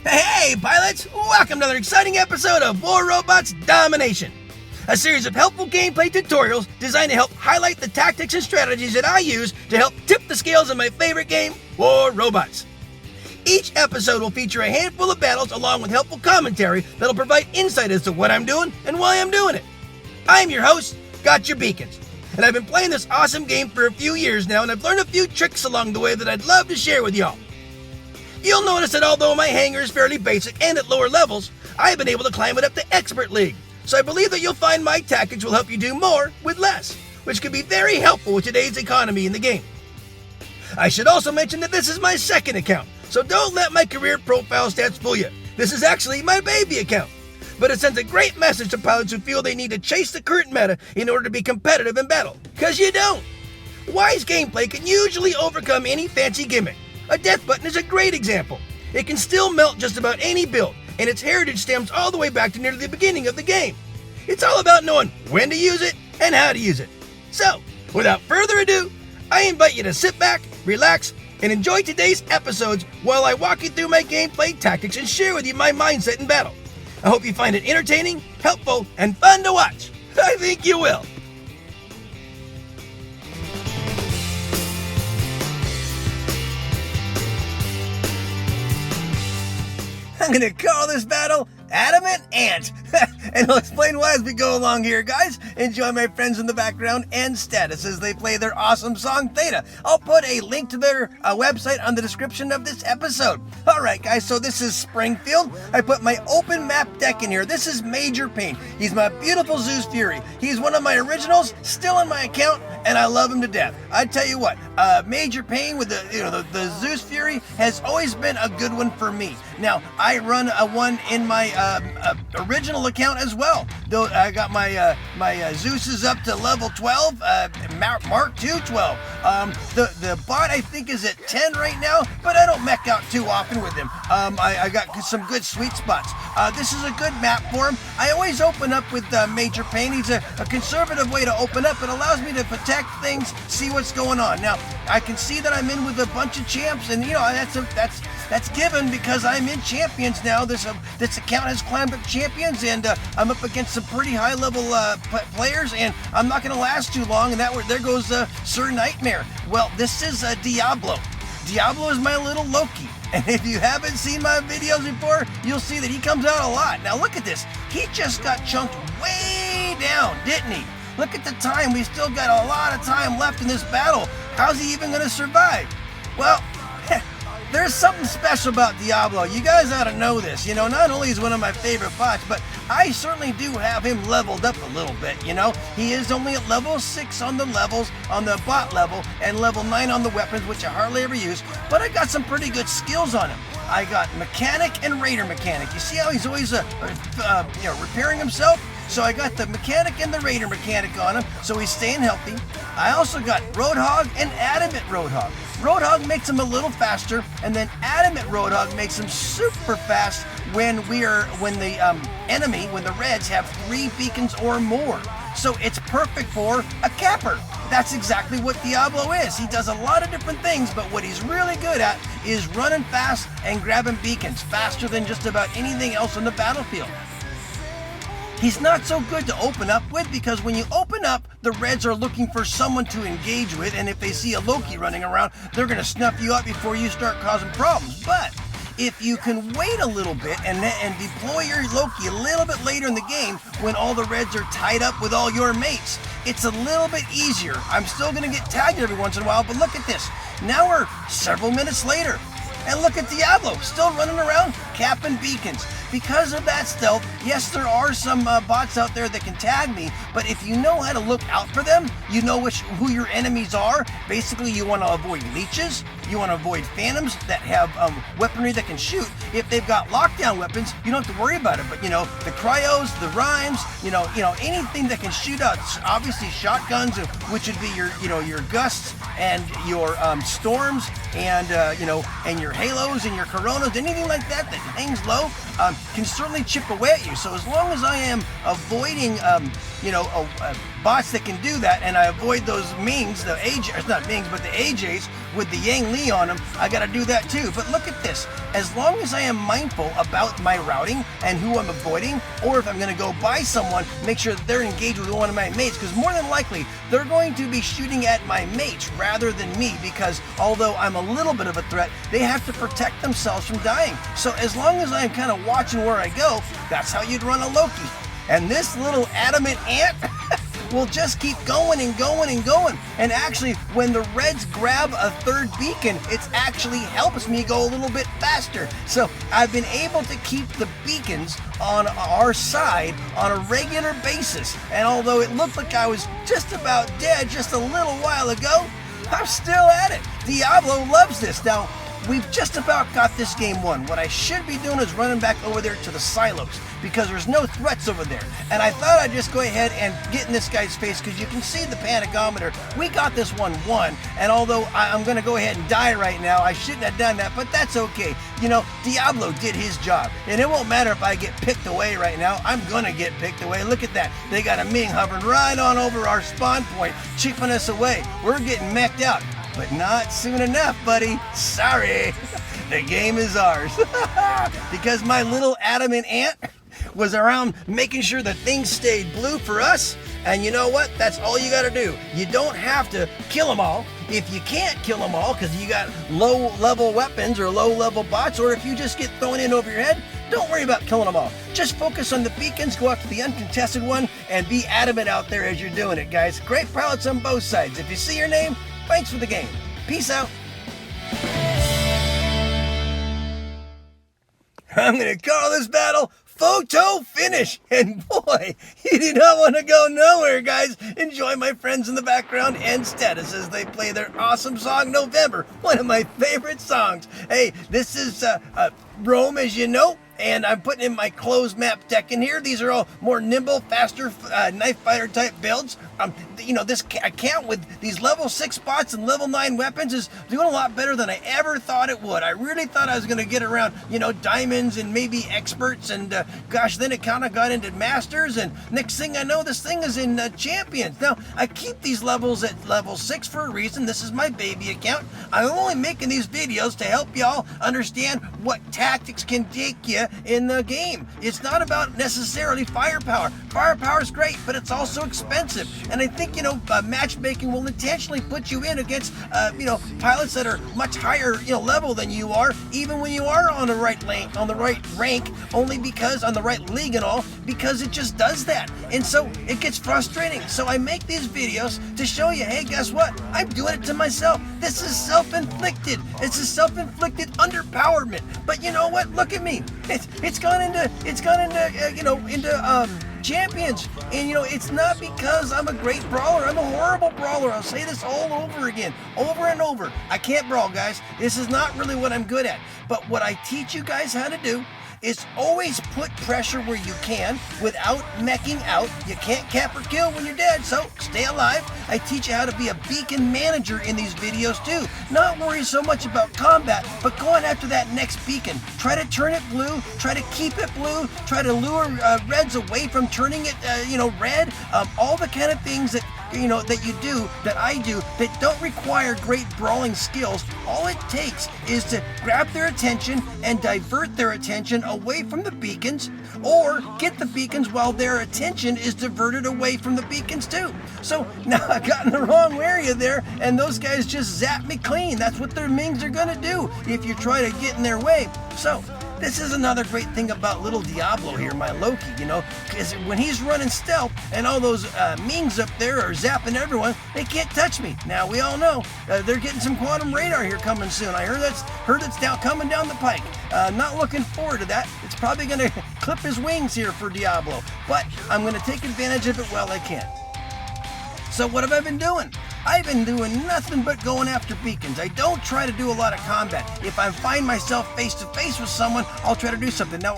Hey, pilots! Welcome to another exciting episode of War Robots Domination, a series of helpful gameplay tutorials designed to help highlight the tactics and strategies that I use to help tip the scales in my favorite game, War Robots. Each episode will feature a handful of battles along with helpful commentary that'll provide insight as to what I'm doing and why I'm doing it. I'm your host, Gotchure, and I've been playing this awesome game for a few years now, and I've learned a few tricks along the way that I'd love to share with y'all. You'll notice that although my hangar is fairly basic and at lower levels, I've been able to climb it up to Expert League, so I believe that you'll find my tactics will help you do more with less, which can be very helpful with today's economy in the game. I should also mention that this is my second account, so don't let my career profile stats fool you. This is actually my baby account, but it sends a great message to pilots who feel they need to chase the current meta in order to be competitive in battle, because you don't. Wise gameplay can usually overcome any fancy gimmick. A death button is a great example. It can still melt just about any build, and its heritage stems all the way back to nearly the beginning of the game. It's all about knowing when to use it and how to use it. So, without further ado, I invite you to sit back, relax, and enjoy today's episodes while I walk you through my gameplay tactics and share with you my mindset in battle. I hope you find it entertaining, helpful, and fun to watch. I think you will. I'm gonna call this battle Adamant Ant, and I'll explain why as we go along here, guys. Enjoy my friends in the background and status as they play their awesome song Theta. I'll put a link to their website on the description of this episode. Alright guys, so this is Springfield. I put my open map deck in here. This is Major Pain. He's my beautiful Zeus Fury. He's one of my originals, still in my account, and I love him to death. I tell you what, Major Pain with the Zeus Fury has always been a good one for me. Now, I run a one in my original account as well. Though I got my Zeus's up to level 12, Mark II 12. The bot I think is at 10 right now, but I don't mech out too often with him. I got some good sweet spots. This is a good map for him. I always open up with Major Pain. He's a conservative way to open up. It allows me to protect things, see what's going on. Now, I can see that I'm in with a bunch of champs, and you know that's given because I'm in champions now. This account has climbed up champions, and I'm up against some pretty high level players, and I'm not going to last too long. And there goes Sir Nightmare. Well, this is Diablo. Diablo is my little Loki. And if you haven't seen my videos before, you'll see that he comes out a lot. Now look at this. He just got chunked way down, didn't he? Look at the time. We still got a lot of time left in this battle. How's he even going to survive? Well, there's something special about Diablo. You guys ought to know this. You know, not only is he one of my favorite bots, but I certainly do have him leveled up a little bit, you know. He is only at level 6 on the levels, on the bot level, and level 9 on the weapons, which I hardly ever use, but I got some pretty good skills on him. I got Mechanic and Raider Mechanic. You see how he's always repairing himself? So I got the Mechanic and the Raider Mechanic on him, so he's staying healthy. I also got Roadhog and Adamant Roadhog. Roadhog makes him a little faster, and then Adamant Roadhog makes him super fast when the Reds have 3 beacons or more. So it's perfect for a capper. That's exactly what Diablo is. He does a lot of different things, but what he's really good at is running fast and grabbing beacons faster than just about anything else on the battlefield. He's not so good to open up with because when you open up, the Reds are looking for someone to engage with, and if they see a Loki running around, they're going to snuff you out before you start causing problems. But if you can wait a little bit and deploy your Loki a little bit later in the game when all the Reds are tied up with all your mates, it's a little bit easier. I'm still going to get tagged every once in a while, but look at this. Now we're several minutes later. And look at Diablo, still running around, capping beacons. Because of that stealth, yes, there are some bots out there that can tag me, but if you know how to look out for them, you know who your enemies are. Basically, you want to avoid leeches, you want to avoid phantoms that have weaponry that can shoot. If they've got lockdown weapons, you don't have to worry about it. But, you know, the cryos, the rhymes, you know, anything that can shoot out, obviously shotguns, which would be your gusts and your storms and, and your halos and your coronas, anything like that hangs low, can certainly chip away at you. So as long as I am avoiding, bots that can do that, and I avoid those Mings, not Mings, but the AJs, with the Yang Li on them, I gotta do that too. But look at this. As long as I am mindful about my routing and who I'm avoiding, or if I'm gonna go by someone, make sure that they're engaged with one of my mates, because more than likely, they're going to be shooting at my mates rather than me, because although I'm a little bit of a threat, they have to protect themselves from dying. So as long as I'm kind of watching where I go, that's how you'd run a Loki. And this little adamant ant will just keep going and going and going. And actually, when the Reds grab a third beacon, it actually helps me go a little bit faster. So I've been able to keep the beacons on our side on a regular basis. And although it looked like I was just about dead just a little while ago, I'm still at it. Diablo loves this. Now, we've just about got this game won. What I should be doing is running back over there to the silos, because there's no threats over there. And I thought I'd just go ahead and get in this guy's face, because you can see the panicometer. We got this one won, and although I'm going to go ahead and die right now, I shouldn't have done that, but that's okay. You know, Diablo did his job, and it won't matter if I get picked away right now. I'm going to get picked away. Look at that. They got a Ming hovering right on over our spawn point, chipping us away. We're getting mech'd out. But not soon enough, buddy. Sorry. The game is ours. Because my little adamant ant was around making sure that things stayed blue for us. And you know what? That's all you got to do. You don't have to kill them all. If you can't kill them all because you got low-level weapons or low-level bots, or if you just get thrown in over your head, don't worry about killing them all. Just focus on the beacons, go after the uncontested one, and be adamant out there as you're doing it, guys. Great pilots on both sides. If you see your name, thanks for the game. Peace out. I'm going to call this battle photo finish. And boy, he did not want to go nowhere, guys. Enjoy my friends in the background and status as they play their awesome song, November. One of my favorite songs. Hey, this is Rome, as you know. And I'm putting in my closed map deck in here. These are all more nimble, faster knife fighter type builds. You know, this account with these level 6 spots and level 9 weapons is doing a lot better than I ever thought it would. I really thought I was going to get around, you know, diamonds and maybe experts, and gosh, then it kind of got into masters, and next thing I know, this thing is in champions. Now, I keep these levels at level 6 for a reason. This is my baby account. I'm only making these videos to help y'all understand what tactics can take you in the game. It's not about necessarily firepower. Firepower is great, but it's also expensive. And I think, you know, matchmaking will intentionally put you in against, you know, pilots that are much higher, you know, level than you are, even when you are on the right lane, on the right rank, only because on the right league and all, because it just does that. And so it gets frustrating. So I make these videos to show you, hey, guess what? I'm doing it to myself. This is self-inflicted. It's a self-inflicted underpowerment. But you know what? Look at me. It's gone into you know, into champions, and you know, it's not because I'm a great brawler. I'm a horrible brawler. I'll say this all over again, over and over. I can't brawl, guys. This is not really what I'm good at. But what I teach you guys how to do is always put pressure where you can without meching out. You can't cap or kill when you're dead, so stay alive. I teach you how to be a beacon manager in these videos too. Not worry so much about combat, but going after that next beacon. Try to turn it blue, try to keep it blue, try to lure reds away from turning it, you know, red. All the kind of things that, you know, that you do, that I do, that don't require great brawling skills. All it takes is to grab their attention and divert their attention away from the beacons, or get the beacons while their attention is diverted away from the beacons too. So now I got in the wrong area there, and those guys just zap me clean. That's what their Mings are gonna do if you try to get in their way. So this is another great thing about little Diablo here, my Loki, you know, because when he's running stealth and all those Mings up there are zapping everyone, they can't touch me. Now, we all know they're getting some quantum radar here coming soon. I heard that's coming down the pike. Not looking forward to that. It's probably going to clip his wings here for Diablo, but I'm going to take advantage of it while I can. So what have I been doing? I've been doing nothing but going after beacons. I don't try to do a lot of combat. If I find myself face to face with someone, I'll try to do something. Now,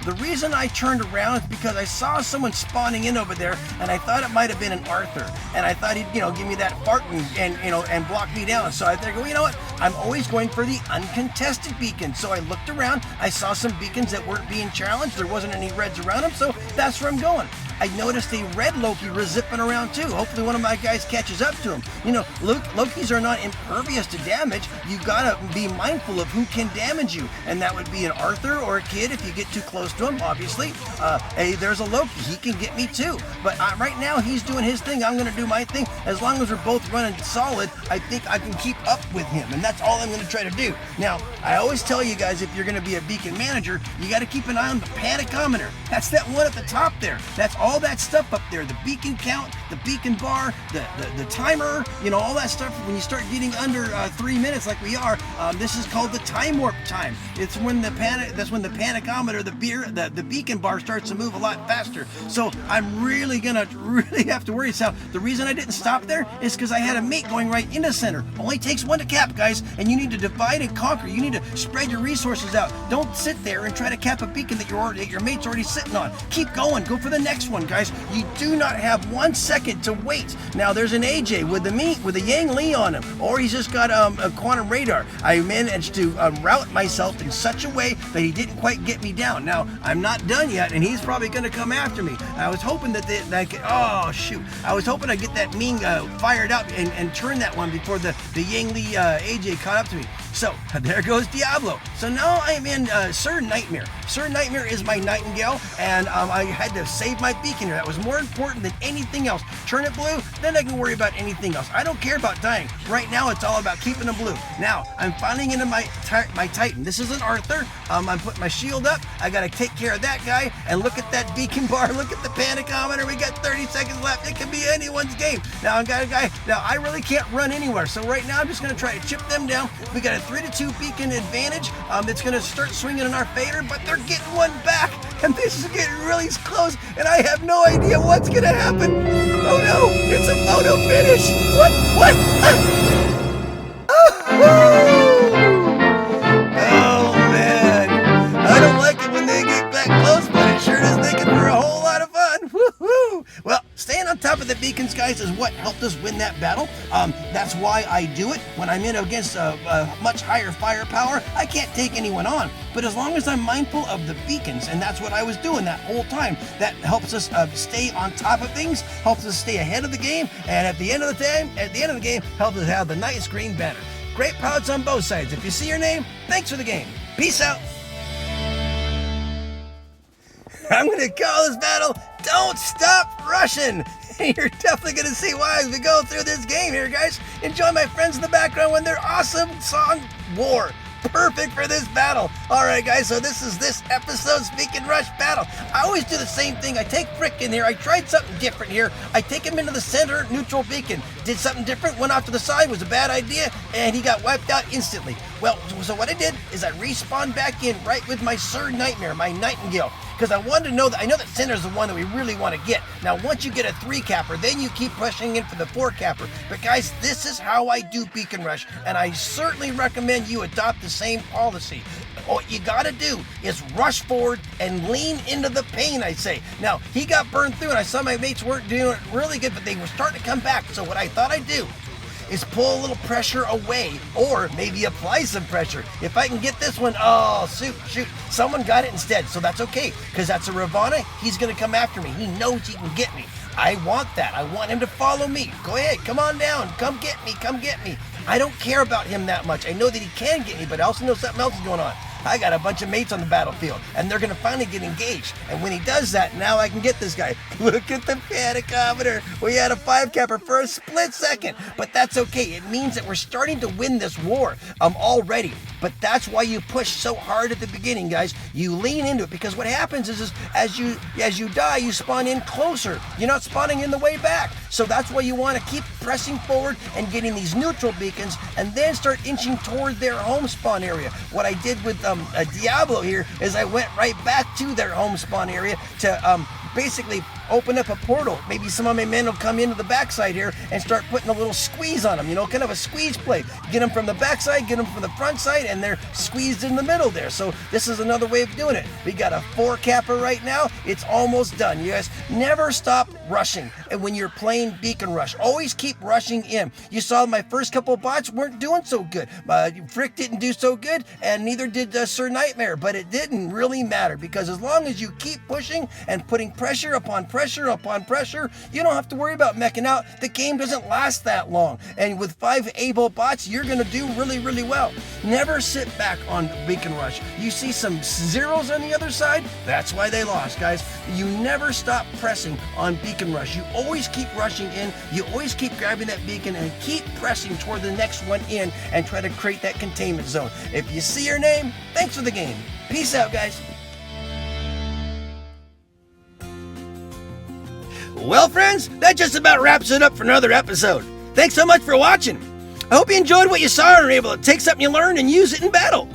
the reason I turned around is because I saw someone spawning in over there, and I thought it might have been an Arthur, and I thought he'd, you know, give me that fart and you know, and block me down. So I think, well, you know what? I'm always going for the uncontested beacon. So I looked around. I saw some beacons that weren't being challenged. There wasn't any reds around them, so that's where I'm going. I noticed a red Loki was zipping around too. Hopefully one of my guys catches up to him. Lokis are not impervious to damage. You gotta be mindful of who can damage you, and that would be an Arthur or a Kid if you get too close to him, obviously. Hey, there's a Loki. He can get me too. But right now, he's doing his thing. I'm gonna do my thing. As long as we're both running solid, I think I can keep up with him, and that's all I'm gonna try to do. Now, I always tell you guys, if you're gonna be a beacon manager, you gotta keep an eye on the panicometer. That's that one at the top there. That's all that stuff up there. The beacon count, the beacon bar, the timer, all that stuff. When you start getting under 3 minutes like we are, this is called the time warp time. It's when that's when the panicometer, the beacon bar starts to move a lot faster. So I'm really gonna have to worry. So the reason I didn't stop there is because I had a mate going right into center. Only takes one to cap, guys, and you need to divide and conquer. You need to spread your resources out. Don't sit there and try to cap a beacon that your mate's already sitting on. Keep going. Go for the next one, guys. You do not have 1 second to wait. Now there's an AJ with a Yang Li on him, or he's just got a quantum radar. I managed to route myself in such a way that he didn't quite get me down. Now I'm not done yet, and he's probably going to come after me. I was hoping that I was hoping I'd get that Ming fired up and turn that one before the Yang Li AJ caught up to me. So there goes Diablo. So now I'm in Sir Nightmare. Sir Nightmare is my Nightingale, and I had to save my beacon here. That was more important than anything else. Turn it blue, then I can worry about anything else. I don't care about dying. Right now, it's all about keeping them blue. Now, I'm finally into my Titan. This is an Arthur. I'm putting my shield up. I got to take care of that guy, and look at that beacon bar. Look at the panicometer. We got 30 seconds left. It can be anyone's game. Now, I got a guy. Now, I really can't run anywhere, so right now, I'm just going to try to chip them down. We got a 3-2 beacon advantage. It's going to start swinging in our favor, but they're getting one back, and this is getting really close, and I have no idea what's going to happen. Oh no, it's a photo finish. What? Oh man, I don't like it when they get back close, but it sure does make it for a whole lot of fun. Woo-hoo. Well, staying on top of the beacons, guys, is what helped us win that battle. That's why I do it. When I'm in against a much higher firepower, I can't take anyone on. But as long as I'm mindful of the beacons, and that's what I was doing that whole time, that helps us stay on top of things, helps us stay ahead of the game, and at the end of the game, helps us have the nice green banner. Great pouts on both sides. If you see your name, thanks for the game. Peace out. I'm going to call this battle, Don't Stop Rushing. You're definitely going to see why as we go through this game here, guys. Enjoy my friends in the background when their awesome song, War. Perfect for this battle. All right, guys, so this is this episode's Beacon Rush battle. I always do the same thing. I take Frick in here. I tried something different here. I take him into the center, neutral beacon. Did something different, went off to the side, was a bad idea, and he got wiped out instantly. Well, so what I did is I respawned back in right with my Sir Nightmare, my Nightingale, because I wanted to know that I know that center's the one that we really want to get. Now, once you get a 3-capper, then you keep pushing in for the 4-capper. But guys, this is how I do Beacon Rush, and I certainly recommend you adopt the same policy. What you gotta do is rush forward and lean into the pain, I say. Now, he got burned through, and I saw my mates weren't doing it really good, but they were starting to come back. So what I thought I'd do is pull a little pressure away, or maybe apply some pressure. If I can get this one, oh, shoot, someone got it instead, so that's okay, because that's a Ravana. He's gonna come after me. He knows he can get me. I want that. I want him to follow me. Go ahead, come on down, come get me. I don't care about him that much. I know that he can get me, but I also know something else is going on. I got a bunch of mates on the battlefield, and they're going to finally get engaged. And when he does that, now I can get this guy. Look at the panicometer. We had a 5-capper for a split second, but that's okay. It means that we're starting to win this war already. But that's why you push so hard at the beginning, guys. You lean into it, because what happens is as you die, you spawn in closer. You're not spawning in the way back. So that's why you want to keep pressing forward and getting these neutral beacons, and then start inching toward their home spawn area. What I did with a Diablo here is I went right back to their home spawn area to basically open up a portal. Maybe some of my men will come into the backside here and start putting a little squeeze on them, kind of a squeeze play. Get them from the backside, get them from the front side, and they're squeezed in the middle there. So this is another way of doing it. We got a 4-capper right now. It's almost done. You guys never stop rushing. And when you're playing Beacon Rush, always keep rushing in. You saw my first couple of bots weren't doing so good. Frick didn't do so good, and neither did Sir Nightmare, but it didn't really matter, because as long as you keep pushing and putting pressure pressure upon pressure upon pressure, you don't have to worry about meching out. The game doesn't last that long. And with 5 able bots, you're going to do really, really well. Never sit back on Beacon Rush. You see some zeros on the other side? That's why they lost, guys. You never stop pressing on Beacon Rush. You always keep rushing in. You always keep grabbing that beacon and keep pressing toward the next one in and try to create that containment zone. If you see your name, thanks for the game. Peace out, guys. Well, friends, that just about wraps it up for another episode. Thanks so much for watching. I hope you enjoyed what you saw and were able to take something you learned and use it in battle.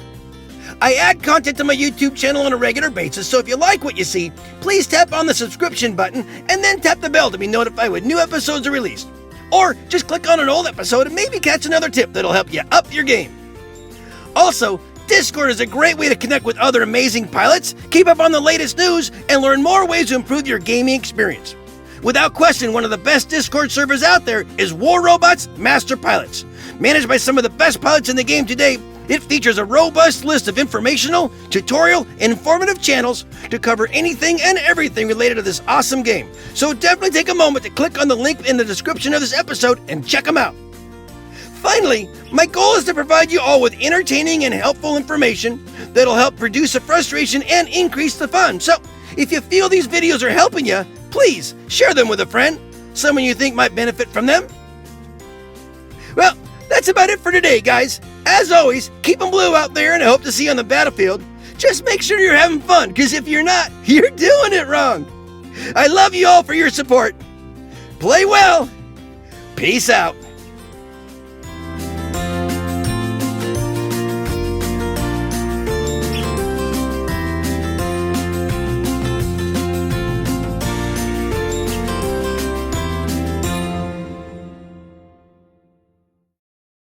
I add content to my YouTube channel on a regular basis, so if you like what you see, please tap on the subscription button and then tap the bell to be notified when new episodes are released. Or just click on an old episode and maybe catch another tip that'll help you up your game. Also, Discord is a great way to connect with other amazing pilots, keep up on the latest news, and learn more ways to improve your gaming experience. Without question, one of the best Discord servers out there is War Robot's Master Pilots. Managed by some of the best pilots in the game today, it features a robust list of informational, tutorial, and informative channels to cover anything and everything related to this awesome game. So definitely take a moment to click on the link in the description of this episode and check them out. Finally, my goal is to provide you all with entertaining and helpful information that'll help reduce the frustration and increase the fun. So, if you feel these videos are helping you, please share them with a friend, someone you think might benefit from them. Well, that's about it for today, guys. As always, keep them blue out there, and I hope to see you on the battlefield. Just make sure you're having fun, because if you're not, you're doing it wrong. I love you all for your support. Play well. Peace out.